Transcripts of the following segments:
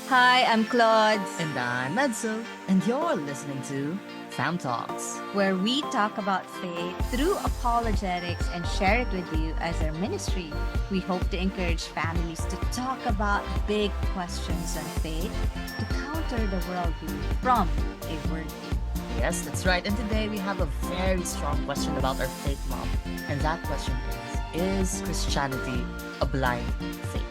Hi, I'm Claude, And I'm Edzo, and you're listening to FamTalks. where we talk about faith through apologetics and share it with you as our ministry. We hope to encourage families to talk about big questions on faith to counter the worldview from a worldview. Yes, that's right. And today we have a very strong question about our faith, Mom. And that question is Christianity a blind faith?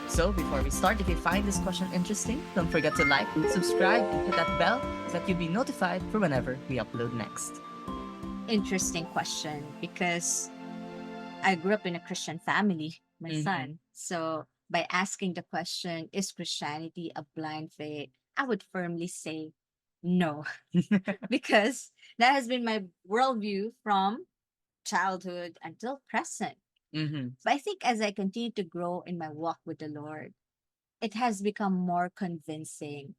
So before we start, if you find this question interesting, don't forget to like, subscribe, and hit that bell so that you'll be notified for whenever we upload next. Interesting question because I grew up in a Christian family, my Mm-hmm. son. So by asking the question, is Christianity a blind faith? I would firmly say no, because that has been my worldview from childhood until present. Mm-hmm. But I think as I continue to grow in my walk with the Lord, it has become more convincing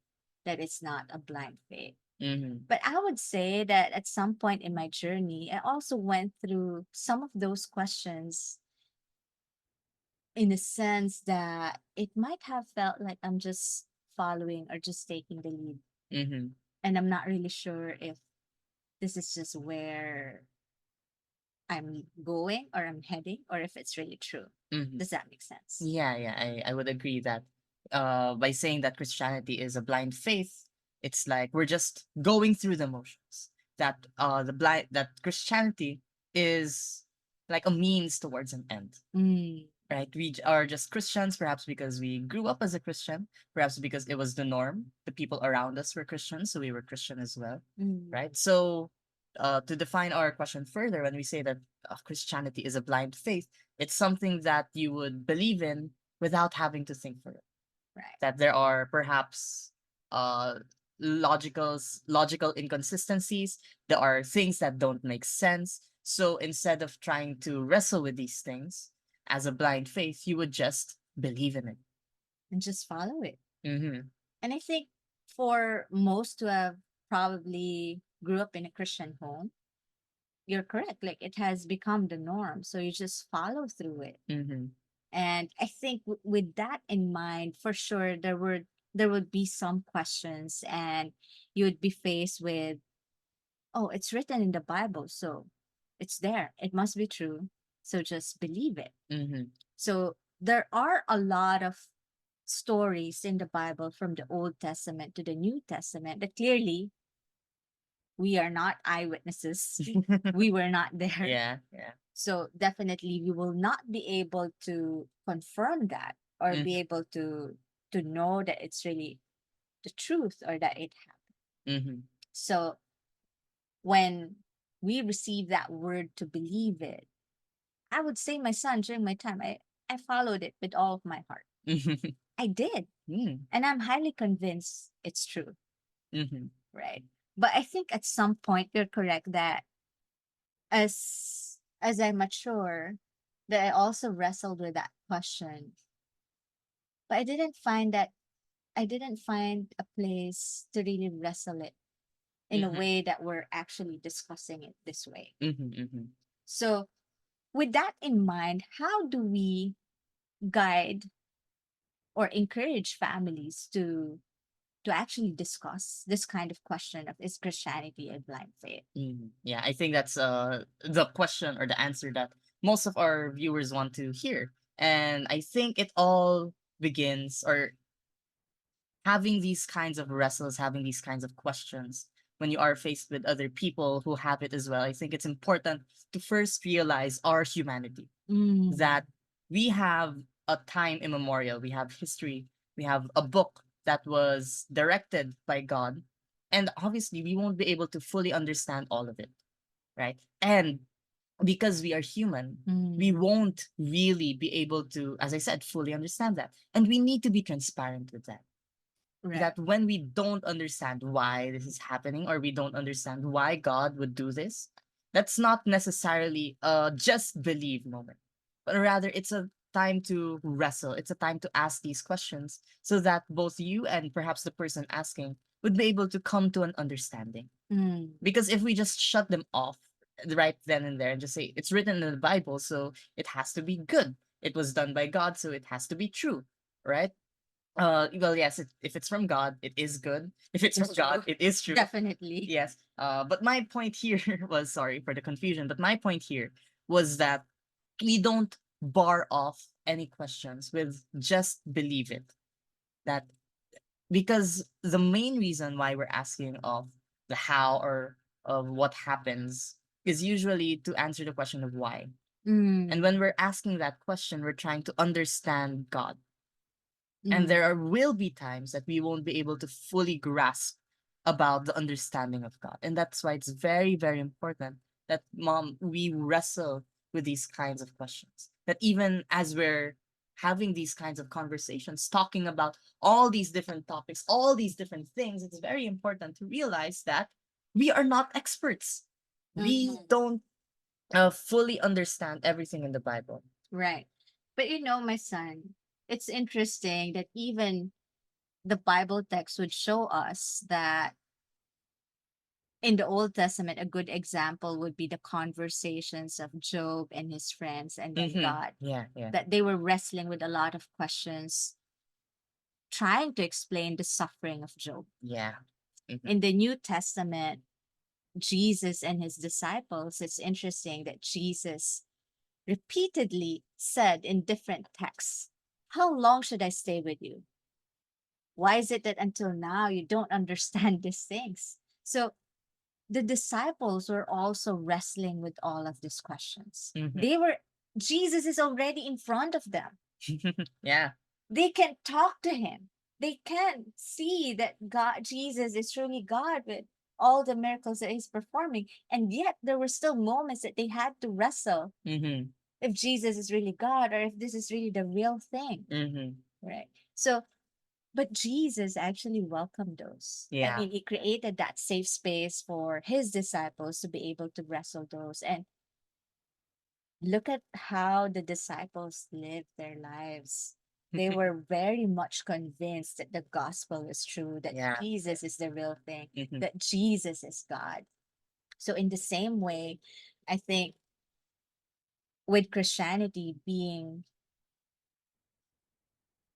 that it's not a blind faith. Mm-hmm. But I would say that at some point in my journey, I also went through some of those questions in the sense that it might have felt like I'm just following or just taking the lead. Mm-hmm. And I'm not really sure if this is just where I'm going or I'm heading or if it's really true. Mm-hmm. Does that make sense? Yeah, I would agree that by saying that Christianity is a blind faith, it's like we're just going through the motions. That Christianity is like a means towards an end. Mm, Right? Are just Christians, perhaps because we grew up as a Christian, perhaps because it was the norm. The people around us were Christians, so we were Christian as well. mm, Right? So to define our question further, when we say that Christianity is a blind faith, it's something that you would believe in without having to think for it. right. That there are perhaps uh, logical inconsistencies. There are things that don't make sense. So instead of trying to wrestle with these things as a blind faith, you would just believe in it. And just follow it. Mm-hmm. And I think for most who have probably grew up in a Christian home, you're correct. Like it has become the norm. So you just follow through it. Mm-hmm. And I think with that in mind, for sure, there would be some questions, and you would be faced with, oh, it's written in the Bible, so it's there. It must be true. So just believe it. Mm-hmm. So there are a lot of stories in the Bible from the Old Testament to the New Testament that clearly we are not eyewitnesses. We were not there. Yeah. So definitely we will not be able to confirm that or be Mm-hmm. able to know that it's really the truth or that it happened. Mm-hmm. So when we receive that word to believe it, I would say my son during my time, I followed it with all of my heart. I did. And I'm highly convinced it's true, Mm-hmm. right? But I think at some point you're correct that as I mature, that I also wrestled with that question. But I didn't find a place to really wrestle it in a Mm-hmm. way that we're actually discussing it this way. Mm-hmm. Mm-hmm. So with that in mind, how do we guide or encourage families to actually discuss this kind of question of is Christianity a blind faith? Mhm. Yeah, I think that's the question or the answer that most of our viewers want to hear. And I think it all begins or having these kinds of wrestles, having these kinds of questions when you are faced with other people who have it as well. I think it's important to first realize our humanity, Mm, that we have a time immemorial, we have history, we have a book that was directed by God. And obviously, we won't be able to fully understand all of it, right? And because we are human, we mm, won't really be able to, as I said, fully understand that. And we need to be transparent with that. right. That when we don't understand why this is happening or we don't understand why God would do this, that's not necessarily a just believe moment, but rather it's a time to wrestle. It's a time to ask these questions so that both you and perhaps the person asking would be able to come to an understanding. Mm, Because if we just shut them off right then and there and just say it's written in the Bible, so it has to be good. It was done by God, so it has to be true, right? Well, yes, if it's from God, it is good. If it's from It's God, true. it is true. Definitely. Yes. But my point here was, sorry for the confusion, but my point here was that we don't bar off any questions with just believe it. That because the main reason why we're asking of the how or of what happens is usually to answer the question of why. And Mm, when we're asking that question, we're trying to understand God. And mm, there will be times that we won't be able to fully grasp about the understanding of God. And that's why it's very, very important that, mom, we wrestle with these kinds of questions. That even as we're having these kinds of conversations, talking about all these different topics, all these different things, it's very important to realize that we are not experts. We mhm. don't fully understand everything in the Bible. Right. But my son, it's interesting that even the Bible text would show us that in the Old Testament, a good example would be the conversations of Job and his friends and then Mm-hmm. God, Yeah, yeah, that they were wrestling with a lot of questions, trying to explain the suffering of Job. yeah. Mm-hmm. In the New Testament, Jesus and his disciples, it's interesting that Jesus repeatedly said in different texts, "How long should I stay with you? Why is it that until now you don't understand these things?" So the disciples were also wrestling with all of these questions. Mm-hmm. Jesus is already in front of them. Yeah. They can talk to him. They can see that Jesus is truly God with all the miracles that he's performing. And yet there were still moments that they had to wrestle Mhm. if Jesus is really God or if this is really the real thing. Mhm. Right. So, but Jesus actually welcomed those. I Yeah. mean, he created that safe space for his disciples to be able to wrestle those. And look at how the disciples lived their lives. They were very much convinced that the gospel is true, that Yeah. Jesus is the real thing, Mhm. that Jesus is God. So, in the same way, I think with Christianity being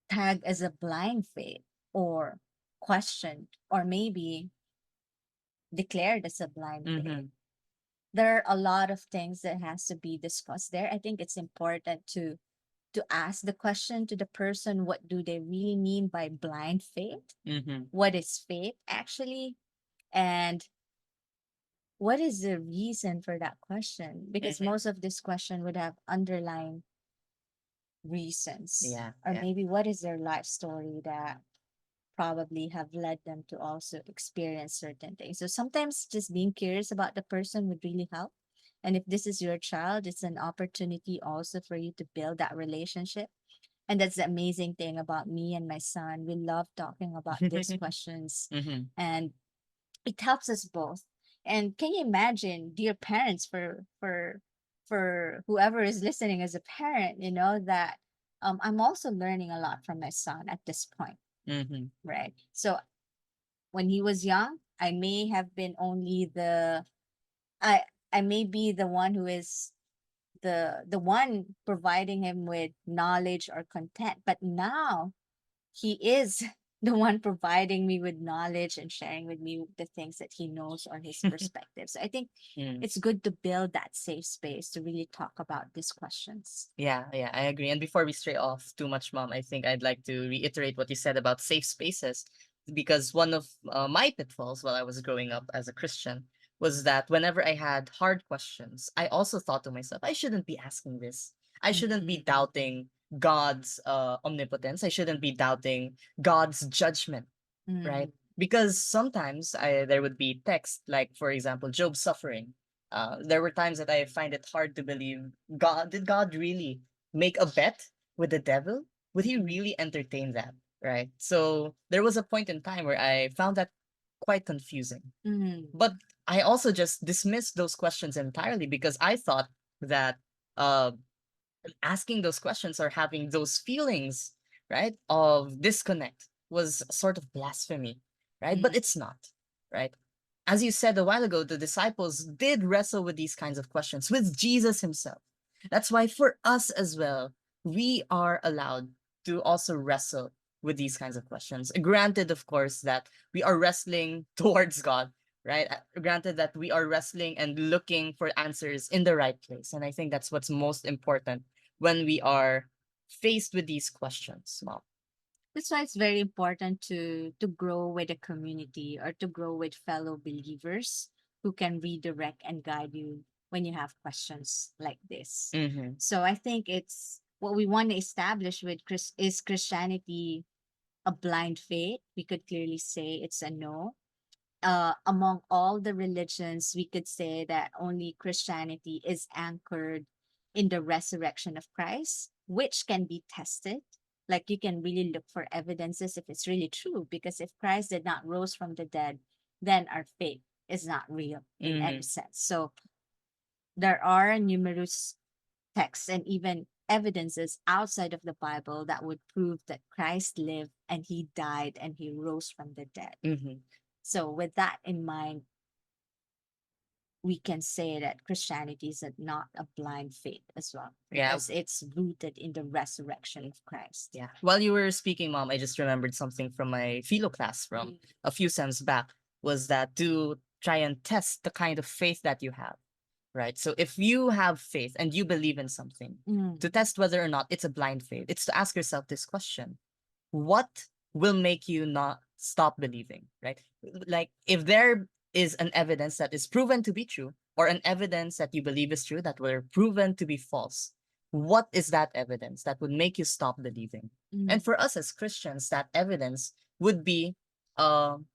tagged as a blind faith or questioned or maybe declared as a blind faith, Mhm. there are a lot of things that has to be discussed there. I think it's important to ask the question to the person, what do they really mean by blind faith? Mhm. What is faith actually? And what is the reason for that question? Because Mhm. most of this question would have underlying reasons. Yeah. Or Yeah. maybe what is their life story that probably have led them to also experience certain things. So sometimes just being curious about the person would really help. And if this is your child, it's an opportunity also for you to build that relationship. And that's the amazing thing about me and my son. We love talking about these questions Mhm. and it helps us both. And can you imagine, dear parents, for whoever is listening as a parent, that I'm also learning a lot from my son at this point, Mhm. right? So when he was young, I may have been only I I may be the one who is the one providing him with knowledge or content, but now he is the one providing me with knowledge and sharing with me the things that he knows or his perspective. So I think Mm. it's good to build that safe space to really talk about these questions. Yeah, yeah, I agree. And before we stray off too much, mom, I think I'd like to reiterate what you said about safe spaces, because one of my pitfalls while I was growing up as a Christian was that whenever I had hard questions, I also thought to myself, I shouldn't be asking this. I shouldn't be doubting God's omnipotence. I shouldn't be doubting God's judgment, right? Mm, Because sometimes there would be text, like, for example, Job's suffering. There were times that I find it hard to believe, did God really make a bet with the devil? Would he mm, really entertain that? Right. So there was a point in time where I found that quite confusing. mm, But I also just dismissed those questions entirely because I thought that uh, asking those questions or having those feelings, right, of disconnect was sort of blasphemy, right? But mm, it's not, right? As you said a while ago, the disciples did wrestle with these kinds of questions with Jesus himself. That's why for us as well, we are allowed to also wrestle with these kinds of questions. Granted, of course, that we are wrestling towards God, right? Granted that we are wrestling and looking for answers in the right place. And I think that's what's most important when we are faced with these questions, Mom. That's why it's very important to grow with a community or to grow with fellow believers who can redirect and guide you when you have questions like this. Mm-hmm. So I think it's what we want to establish with is Christianity a blind faith? We could clearly say it's a no. Among all the religions, we could say that only Christianity is anchored in the resurrection of Christ, which can be tested. Like you can really look for evidences if it's really true, because if Christ did not rose from the dead, then our faith is not real in Mm-hmm. any sense. So there are numerous texts and even evidences outside of the Bible that would prove that Christ lived and he died and he rose from the dead. Mm-hmm. So, with that in mind, we can say that Christianity is not a blind faith as well, Yeah. because it's rooted in the resurrection of Christ. Yeah. While you were speaking, Mom, I just remembered something from my philo class from Mm. a few sems back, was that to try and test the kind of faith that you have, right? So if you have faith and you believe in something, Mm. to test whether or not it's a blind faith, it's to ask yourself this question: what will make you not stop believing, right? Like if there is an evidence that is proven to be true, or an evidence that you believe is true that were proven to be false, what is that evidence that would make you stop believing? And Mm. for us as Christians, that evidence would be,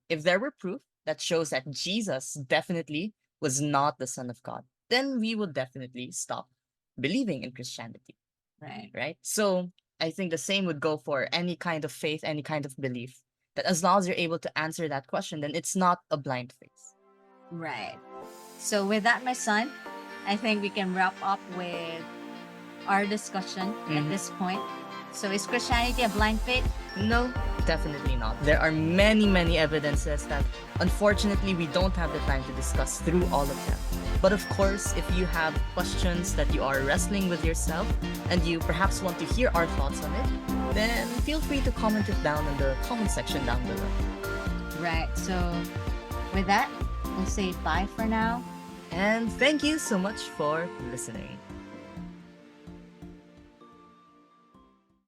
if there were proof that shows that Jesus definitely was not the Son of God, then we would definitely stop believing in Christianity, Right. right? So I think the same would go for any kind of faith, any kind of belief. That as long as you're able to answer that question, then it's not a blind faith. Right. So, with that, my son, I think we can wrap up with our discussion at Mhm. this point. So, is Christianity a blind faith? No, definitely not. There are many, many evidences that unfortunately we don't have the time to discuss through all of them. But of course, if you have questions that you are wrestling with yourself and you perhaps want to hear our thoughts on it, then feel free to comment it down in the comment section down below. Right. So, with that, we'll say bye for now. And thank you so much for listening.